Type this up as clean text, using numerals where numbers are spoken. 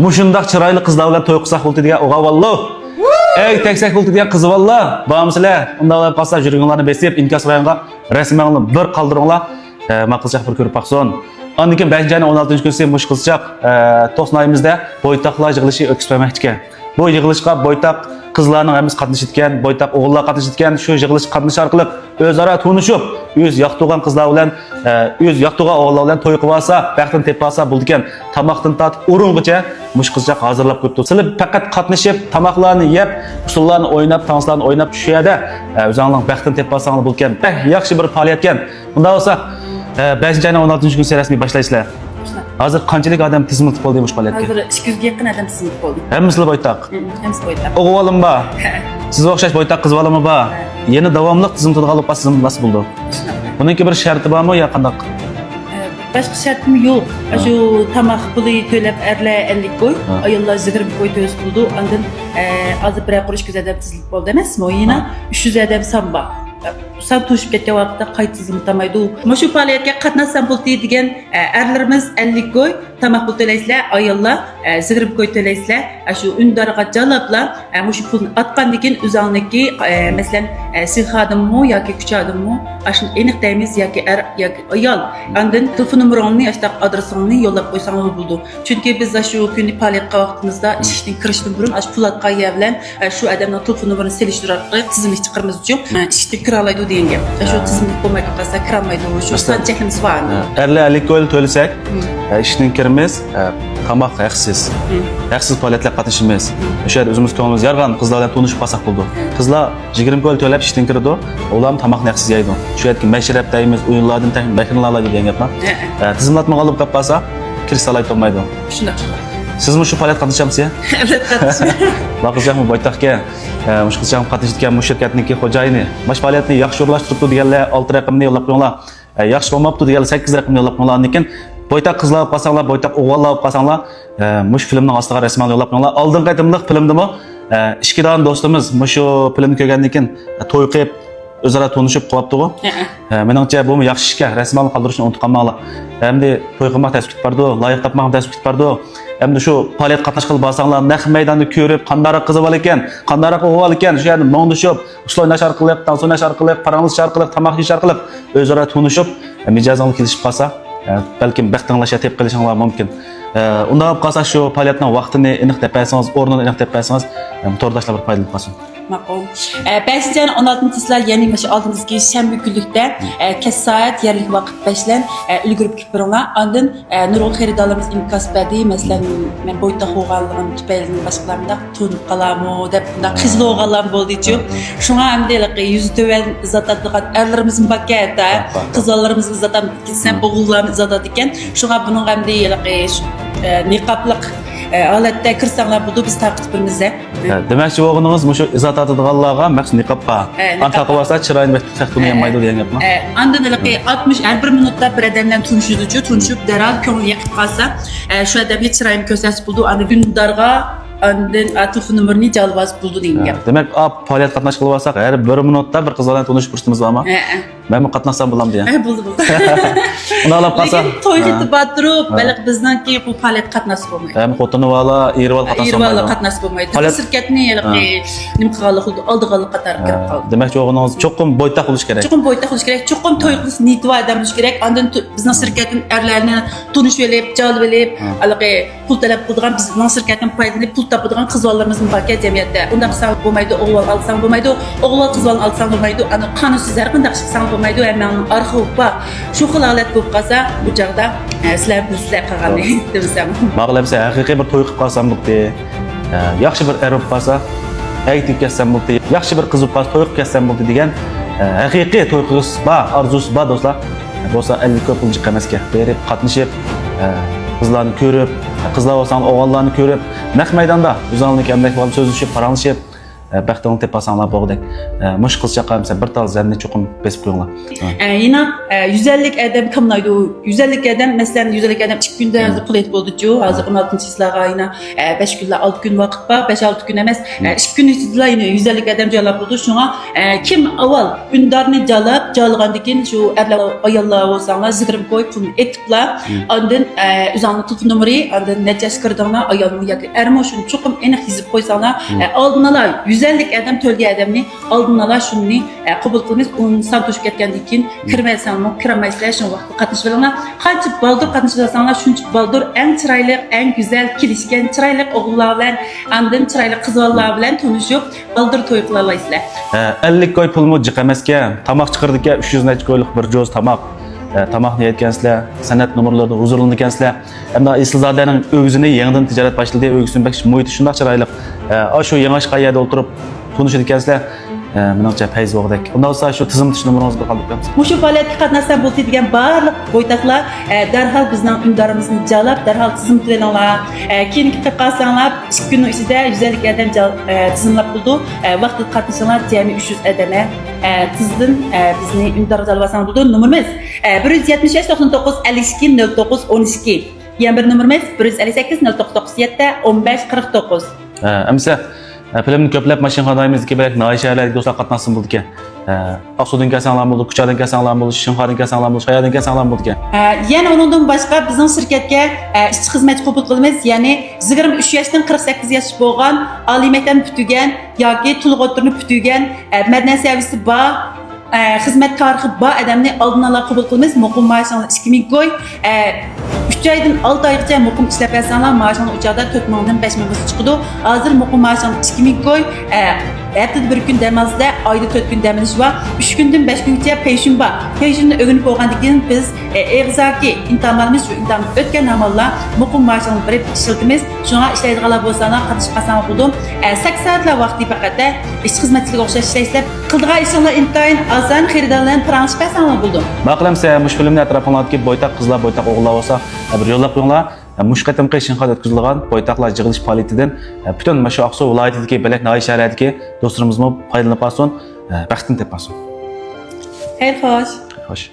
Muşundaq chiroyli qizlar bilan to'y qilsak bo'ldi degan o'g'a vallo. Ey teksak bo'ldi degan qiz valla. Bormisizlar? Unda olib qolsa yurginlarni besib, inkas rayonga rasmanni bir qoldiringlar. Maqilchaq bir ko'rib baqson. Ondan keyin 5-ayning 16-kunisi mush qizchaq To'snoyimizda boytaqlar yig'ilishi o'tkazmoqchi ekan. Bu yig'ilishga boytaq qizlarning hammasi qatnashgan, boytaq o'g'illar qatnashgan, shu yig'ilish qatnash orqali o'zaro tanishib, o'z yoqtirgan qizlar bilan, o'z yoqtirgan o'g'illar bilan to'y qilib olsa, baxtini tepib olsa bo'ldi ekan. Tamoqdan tortib o'ringacha mush qizchaq hozirlab qo'yibdi. Sizlar faqat qatnashib, tamoqlarni yeb, usullarni o'ynab, tanslarni o'ynab shu yerda o'zingizning baxtini tepib olsangiz bo'ldi ekan. Yaxshi bir faoliyat ekan. Bunda bo'lsa 5-ayning 16-kunisi rasmiy boshlaysizlar. Hozir qanchalik odam tizimli bo'ldi bu faoliyatga? Hozir 200 ga yaqin odam tizimli bo'ldi. Hammasi boytaq. Hammasi boytaq. O'g'il bor. Sizga o'xshash boytaq qiz bolami bor. Yana davomli tizimli qilib tizim nasib bo'ldi. Buningki bir sharti bormi yo qanday? Başqa şartım yo'q. Shu tamoq puli to'lab erlar 50 qo'y, ayollar 20 qo'y to'lab bo'ldi. Ondan hozir bir qurish ko'z odam tizimli bo'ldi emasmi? Yana 300 odam samba. Sen to'shib ketgan vaqtda qayta tizim tamaydi. Mana shu faoliyatga qatnashsam bo'ldi degan erlarimiz 50 qo'y tamoq pul to'laysizlar, ayollar 20 qo'y to'laysizlar. Shu undariga jalablar, mana shu pulni atqandan keyin o'zingniki, masalan, siz xodimmi yoki kuch xodimmi, ashuni aniq deymiz yoki er yoki ayol. Ondan telefon nomeringni, yoki adresingni yo'llab qo'ysangiz bo'ldi. Chunki biz shu kunni faoliyatga vaqtimizda ishdan kirishdan burun shu pul atqanlar bilan shu odamning telefon nomerini selishtirib tizimni chiqarimiz uchun ishdan kiralaydi degan gap. Shu tizimli bo'lmay qolsa kiramaydi. Shu sanjahlimiz bor. Erlar 50 qo'y to'lasak, ishdan kiramiz, tamoq haqsiz. Haqsiz faoliyatlar qatnashimiz. O'sha yerda o'zimiz ko'nglimiz yorgan qizlar bilan tanishib qolsak bo'ldi. Qizlar 20 qo'y to'lab ishdan kirdi, ular tamoqni haqsiz yeydi. Shu yerga mashrab deymiz, o'yinlardan tayin bakirlarlar degan gaplar. Tizimlatma olib qolib qolsa, kirish salayt olmaydi. Shunaqa. Sizmi shu faoliyat qatnashamsiz? Evet, qatnashaman. Baqizakmi boytaqga, mush qizcham qatnashgan bu shirkatniki xo'jayini, mash faoliyatni yaxshi o'rlashtiribdi deganlar 6 raqamni yo'llab qo'yinglar. Yaxshi bo'lmabdi deganlar 8 raqamni yo'llab qo'yinglar. Lekin boytaq qizlar olib qolsanglar, boytaq o'g'illar olib qolsanglar, mush filmning ostiga rasman yo'llab qo'yinglar. Oldingi qaytimliq filmdimi? Ishkidan do'stimiz mushu filmni ko'rgandan keyin to'y qilib o'zaro tanishib qo'yapti-ku. Meningcha bu yaxshi ishga rasman qoldirishni unutib qolmanglar. Endi to'y qilmoq tasbih bardi, loyiq topmoq tasbih bardi. Endi shu faoliyat qatnash qilib borsanglar, naq maydonni ko'rib, qanday qiz bor ekan, qanday o'g'il ekan, shu yerda mo'ngdishib, uslov nashar qilib, tanso nashar qilib, parangiz shar qilib, tamoq yeshar qilib, o'zaro tanishib, mijozinglar kelishib qolsa, balkim baxtinglasha tep qilishinglar mumkin. Unda olib qolsa shu faoliyatning vaqtini aniq tepaysangiz, o'rnini aniq tepaysangiz, to'rdashlar bir foydalanib qolsin. Maqul. 5-ayning 16-sizlar, ya'ni mana shu oldingizgi shanba kunlikda kech soat yerlik vaqt bilan ulgurib kelib biringlar. Ondan nurg'un xaridorlarimiz imkos berdi. Masalan, men boytaq o'g'alligim tufayli boshqalarga tunib qolarmi deb qizil o'g'allar bo'ldi-ku. Shunga hamdalik yuzi to'van zatadliq erlarimiz bakayda, qizlarimiz zatam ketsan o'g'illarimiz zatat ekan. Shunga buning hamdalik niqobliq holatda kirsanglar bo'ldi biz tarqitibimiz. Demakchi o'g'lingiz mushu izot atadiganlarga maxsus niqobqa antaqib olsa chiroyini taqtuni yammaydi degan gapmi? Andinligi 60 har bir minutda bir odamdan tunishib darhol ko'ngil yiqib qolsa, shu odamga chiroyini ko'rsatib bo'ldi, ana gündarga ondan telefon nomerini jalbaz bo'ldi degan gap. Demak, faoliyat qatnash qilib olsak, har bir minutda bir qiz bilan tanishib turishimiz bormi? Men bu qatnashsam bo'lam degan. Bo'ldi. Uni olib qolsa, to'y qilib turib, balq biznanki bu faoliyat qatnashib bo'lmaydi. Ham xotini bola, erval qatnashib bo'lmaydi. Shirkatni nim qilganlik oldiganlik qator kirib qoldi. Demakchi o'g'lingiz cho'qim boytaq bo'lish kerak. Cho'qim boytaq bo'lish kerak. Cho'qim to'y qilish niyati va odam bo'lish kerak. Ondan bizning shirkatning erlarini tunish velib, jalb velib, alaqi pul talab qiladigan bizning shirkatning foydali pul topadigan qizlarimizni barka jamiyatda. Unda qilsang bo'lmaydi, o'g'il olsang bo'lmaydi, o'g'il qizlarni olsang bo'lmaydi. Ana qonunsiz har qanday qilsang bo'lmaydi. Hammaning arxiv bor. Shu xil holat bo'lib qolsa, bu joqda sizlar qilganni desam. Ma'lumsa haqiqiy bir to'y qilib qolsam bo'ldi. Yaxshi bir er bo'lib qolsa, aytib ketsam bo'ldi. Yaxshi bir qiz bo'lib qolsa, to'y qilib ketsam bo'ldi degan haqiqiy to'y qilish bor, arzusi bor do'stlar. Bo'lsa 50 ko'p pul chiqamasga berib, qatnashib, qizlarni ko'rib, qizlar bo'lsa o'g'illarni ko'rib, naq maydonda o'zingizning kamdak bilan so'zlashib, paranglashib, baxtını tepasanglar bo'g'dek. Mush qizchaqa mesela bir tal zanni cho'qim besib qo'yinglar. Yine 150 adam kimlaydı? 150 adam mesela 150 adam 2 günde hazır pul et buldu diyor. Hazır 16 yıllara yine 5 günler 6 gün vakit var. 5-6 gün emez. 2 gün içinde yine 150 adam cevap buldu. Şuna kim avval ündarını cevaplandı ki şu erler ayallar olsanlar zikrim koyup pul etipler. Ondan uzanlı telefon numarayı ondan neçes kırdığına ayalını yakın. Ermoşun çokum enek hizip koysanlar aldınalar 150 adam tölge adamını aldınalar şunu kabul kılmış. Onun santoşup ketkendik ki kirmeysen kiramaysa şunu vakti katışlarına kaç baldur katışlarına şunç baldur en çıraylı en güzel kilişken çıraylı oğullar bilen andın çıraylı kızlar bilen tanışıp baldur toyuklarla isle. 50 koy pulmu jiqamasga tamoq chiqirdik 300 necha koylik bir joz tamoq. Tamoq niyetgansizlar, san'at numurlarda huzurlangansizlar. Hamda Islzodaning o'zini yangidan tijorat boshladi, o'zini bakış muhiti shundoq chiroyli. Shu yangish qayerda o'tirib konuşurkansizlar. Menimcha fayz bo'g'dak. Undan sonra shu tizim tush numarangizni qoldirib qo'yamiz. Mushu faoliyatga qatnashsa bo'ldi degan barliq boytaqlar darhol bizning ündarimizni jalab, darhol tizim tuzinglar. Keyingi qilsanglar 2 kunning ichida 150 adam tizimlab bo'ldi. Vaqtida qatnashsanglar jami 300 adama tizdim bizni undar jalvasan bo'ldi. Numarimiz 176 99 52 09 12. Yana bir numarimiz 158 0997 15 49. Amsa filmni ko'plab mashinxonalarimizga belki noyishlarga do'stlar qatnashsin bo'ldi ekan. Aqsudan kasanglar bo'ldi, Kuchadan kasanglar bo'ldi, Shinxondan kasanglar bo'ldi, Shoyadan kasanglar bo'ldi ekan. Yana onundan başqa bizning shirkatga ishchi xizmat qabul qilamiz. Ya'ni 23 yoshdan 48 yosh bo'lgan, oliy maktabni bitigan yoki to'liq o'tirni bitigan, madaniyat servisi bor, xizmat tarixi bor odamni oldin ola qabul qilamiz. Muqim maoshingiz 2000 koy. 3 aydan 6 oygacha muqim ishlab bersanlar, maoshingiz uchoqda 4000 dan 5000 gacha chiqadi. Hozir muqim maoshingiz 2000 koy. Haftada bir gün demazda, ayda 4 gün demeliş var. 3 günden 5 günce peşin var. Peşinini öğrenip olgandan keyin biz egzaki imtihonlarimiz şu imtihon o'tgan amallar muqim maoshini berib ishlatamiz. Shunga ishlaydiganlar bo'lsalar, qatnashib qolsanlar bo'ldim. 8 soatlar vaqti faqat ish xizmatiga o'xshash ishlaysizlar. Qildigan ishinglar intayin oson, xaridorlarni transfer qilsanlar bo'ldim. Maqlamsa, mush filmni atrofinglardagi boytaq qizlar, boytaq o'g'illar bo'lsa, bir yo'llab qo'yinglar. Mush qatimqi Shinxon o'tkazilgan boytaqlar yig'ilish faoliyatidan butun mana shu Aqsu viloyatidagi Belak noyi shahridagi do'stlarimizmi foydalanib qolsin, baxtini topsin. Xayr xo'sh. Xo'sh.